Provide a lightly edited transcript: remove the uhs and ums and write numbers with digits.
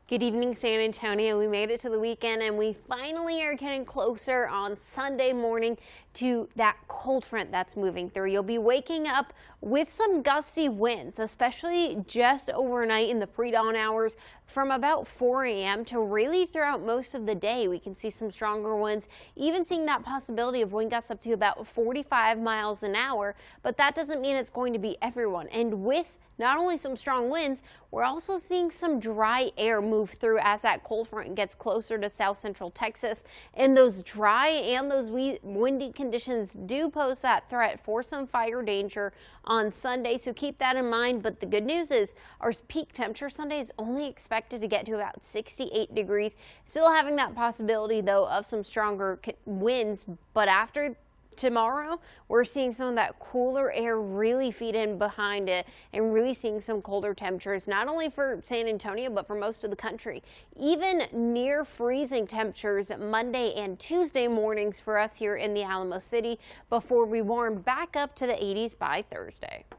Good evening, San Antonio. We made it to the weekend and we finally are getting closer on Sunday morning to that cold front that's moving through. You'll be waking up with some gusty winds, especially just overnight in the pre-dawn hours from about 4 a.m. to really throughout most of the day. We can see some stronger winds, even seeing that possibility of wind gusts up to about 45 miles an hour. But that doesn't mean it's going to be everyone. And with not only some strong winds, we're also seeing some dry air move through as that cold front gets closer to south central Texas. And those dry and those windy conditions do pose that threat for some fire danger on Sunday. So keep that in mind. But the good news is our peak temperature Sunday is only expected to get to about 68 degrees. Still having that possibility, though, of some stronger winds. But after tomorrow, we're seeing some of that cooler air really feed in behind it and really seeing some colder temperatures, not only for San Antonio, but for most of the country. Even near freezing temperatures Monday and Tuesday mornings for us here in the Alamo City before we warm back up to the 80s by Thursday.